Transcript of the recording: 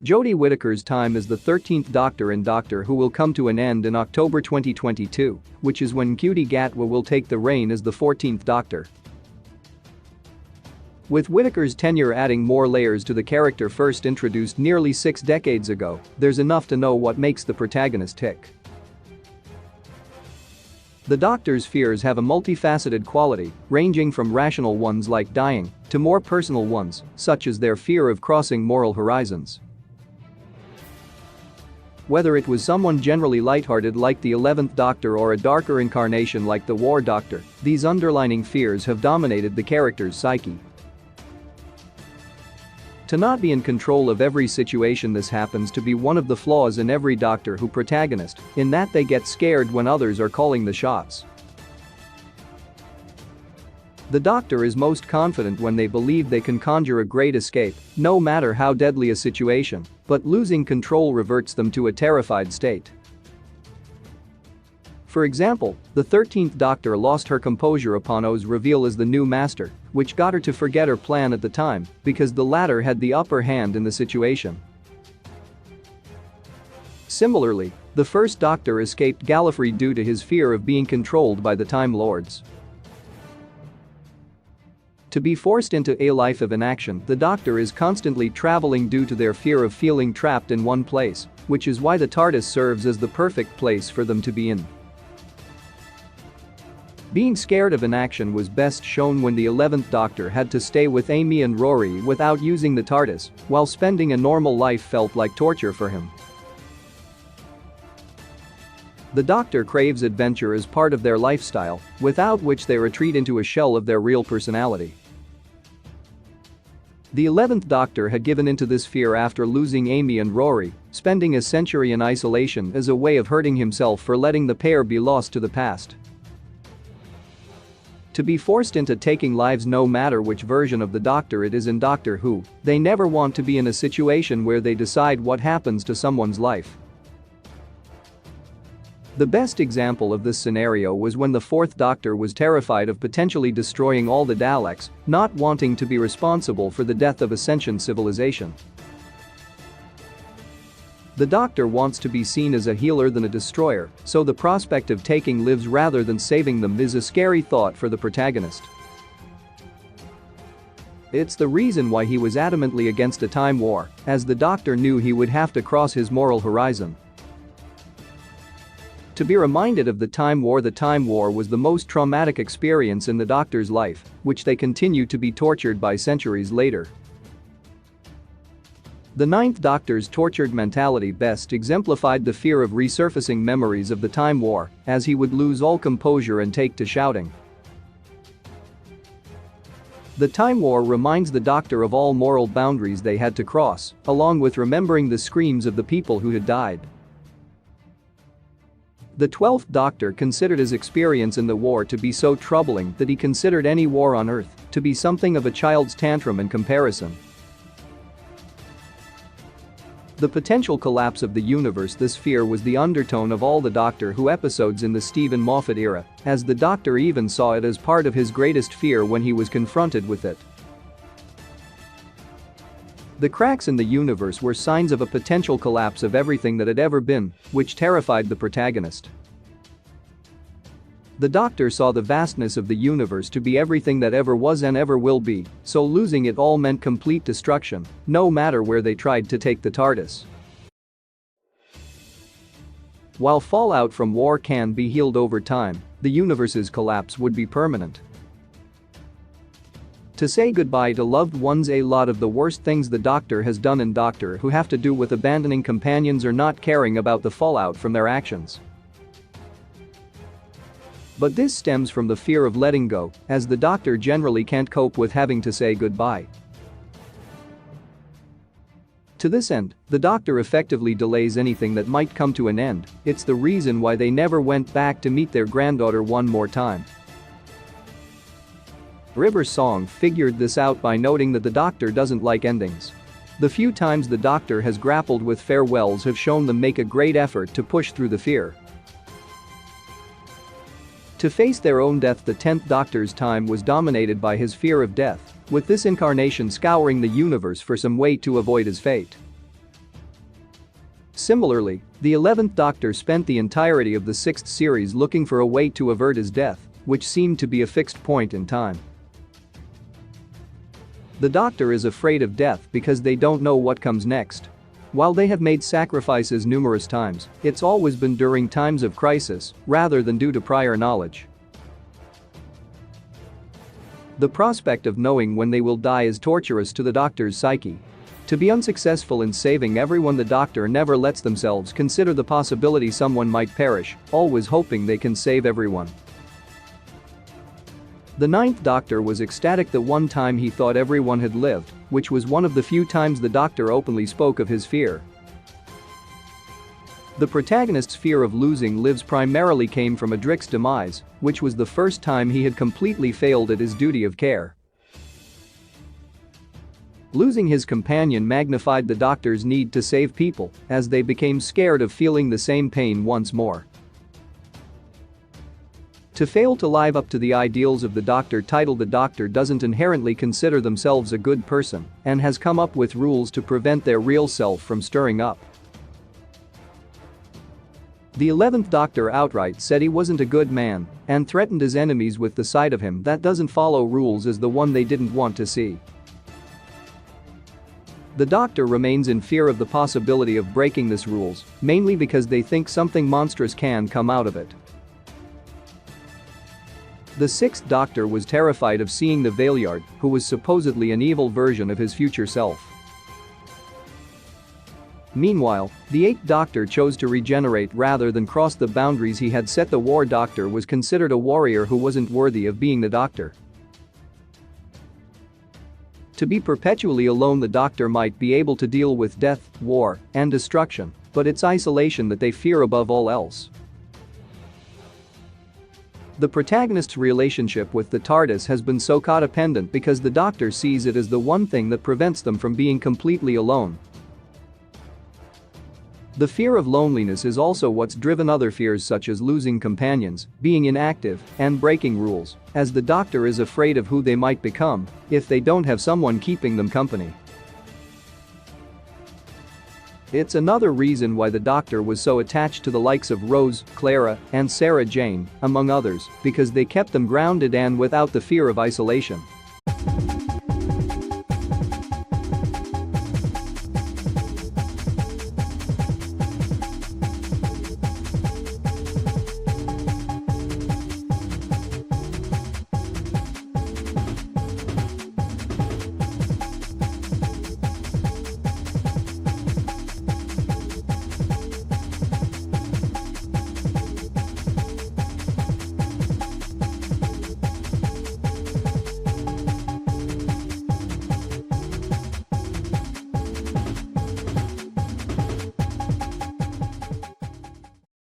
Jodie Whittaker's time as the 13th Doctor in Doctor Who will come to an end in October 2022, which is when Ncuti Gatwa will take the reign as the 14th Doctor. With Whittaker's tenure adding more layers to the character first introduced nearly 6 decades ago, there's enough to know what makes the protagonist tick. The Doctor's fears have a multifaceted quality, ranging from rational ones like dying, to more personal ones, such as their fear of crossing moral horizons. Whether it was someone generally lighthearted like the 11th Doctor or a darker incarnation like the War Doctor, these underlying fears have dominated the character's psyche. To not be in control of every situation, this happens to be one of the flaws in every Doctor Who protagonist, in that they get scared when others are calling the shots. The Doctor is most confident when they believe they can conjure a great escape, no matter how deadly a situation, but losing control reverts them to a terrified state. For example, the 13th Doctor lost her composure upon O's reveal as the new Master, which got her to forget her plan at the time, because the latter had the upper hand in the situation. Similarly, the first Doctor escaped Gallifrey due to his fear of being controlled by the Time Lords. To be forced into a life of inaction, the Doctor is constantly traveling due to their fear of feeling trapped in one place, which is why the TARDIS serves as the perfect place for them to be in. Being scared of inaction was best shown when the 11th Doctor had to stay with Amy and Rory without using the TARDIS, while spending a normal life felt like torture for him. The Doctor craves adventure as part of their lifestyle, without which they retreat into a shell of their real personality. The 11th Doctor had given into this fear after losing Amy and Rory, spending a century in isolation as a way of hurting himself for letting the pair be lost to the past. To be forced into taking lives no matter which version of the Doctor it is in Doctor Who, they never want to be in a situation where they decide what happens to someone's life. The best example of this scenario was when the 4th Doctor was terrified of potentially destroying all the Daleks, not wanting to be responsible for the death of a sentient civilization. The Doctor wants to be seen as a healer than a destroyer, so the prospect of taking lives rather than saving them is a scary thought for the protagonist. It's the reason why he was adamantly against a time war, as the Doctor knew he would have to cross his moral horizon. To be reminded of the Time War was the most traumatic experience in the Doctor's life, which they continue to be tortured by centuries later. The 9th Doctor's tortured mentality best exemplified the fear of resurfacing memories of the Time War, as he would lose all composure and take to shouting. The Time War reminds the Doctor of all moral boundaries they had to cross, along with remembering the screams of the people who had died. The 12th Doctor considered his experience in the war to be so troubling that he considered any war on Earth to be something of a child's tantrum in comparison. The potential collapse of the universe. This fear was the undertone of all the Doctor Who episodes in the Stephen Moffat era, as the Doctor even saw it as part of his greatest fear when he was confronted with it. The cracks in the universe were signs of a potential collapse of everything that had ever been, which terrified the protagonist. The Doctor saw the vastness of the universe to be everything that ever was and ever will be, so losing it all meant complete destruction, no matter where they tried to take the TARDIS. While fallout from war can be healed over time, the universe's collapse would be permanent. To say goodbye to loved ones. A lot of the worst things the Doctor has done in Doctor Who have to do with abandoning companions or not caring about the fallout from their actions. But this stems from the fear of letting go, as the Doctor generally can't cope with having to say goodbye. To this end, the Doctor effectively delays anything that might come to an end. It's the reason why they never went back to meet their granddaughter one more time. River Song figured this out by noting that the Doctor doesn't like endings. The few times the Doctor has grappled with farewells have shown them make a great effort to push through the fear. To face their own death, the 10th Doctor's time was dominated by his fear of death, with this incarnation scouring the universe for some way to avoid his fate. Similarly, the 11th Doctor spent the entirety of the 6th series looking for a way to avert his death, which seemed to be a fixed point in time. The Doctor is afraid of death because they don't know what comes next. While they have made sacrifices numerous times, it's always been during times of crisis rather than due to prior knowledge. The prospect of knowing when they will die is torturous to the Doctor's psyche. To be unsuccessful in saving everyone, the Doctor never lets themselves consider the possibility someone might perish, always hoping they can save everyone. The 9th Doctor was ecstatic the one time he thought everyone had lived, which was one of the few times the Doctor openly spoke of his fear. The protagonist's fear of losing Lives primarily came from Adric's demise, which was the first time he had completely failed at his duty of care. Losing his companion magnified the Doctor's need to save people, as they became scared of feeling the same pain once more. To fail to live up to the ideals of the Doctor titled The Doctor doesn't inherently consider themselves a good person and has come up with rules to prevent their real self from stirring up. The 11th Doctor outright said he wasn't a good man and threatened his enemies with the side of him that doesn't follow rules as the one they didn't want to see. The Doctor remains in fear of the possibility of breaking these rules, mainly because they think something monstrous can come out of it. The 6th Doctor was terrified of seeing the Valeyard, who was supposedly an evil version of his future self. Meanwhile, the 8th Doctor chose to regenerate rather than cross the boundaries he had set. The War Doctor was considered a warrior who wasn't worthy of being the Doctor. To be perpetually alone, the Doctor might be able to deal with death, war, and destruction, but it's isolation that they fear above all else. The protagonist's relationship with the TARDIS has been so codependent because the Doctor sees it as the one thing that prevents them from being completely alone. The fear of loneliness is also what's driven other fears such as losing companions, being inactive, and breaking rules, as the Doctor is afraid of who they might become if they don't have someone keeping them company. It's another reason why the Doctor was so attached to the likes of Rose, Clara, and Sarah Jane, among others, because they kept them grounded and without the fear of isolation.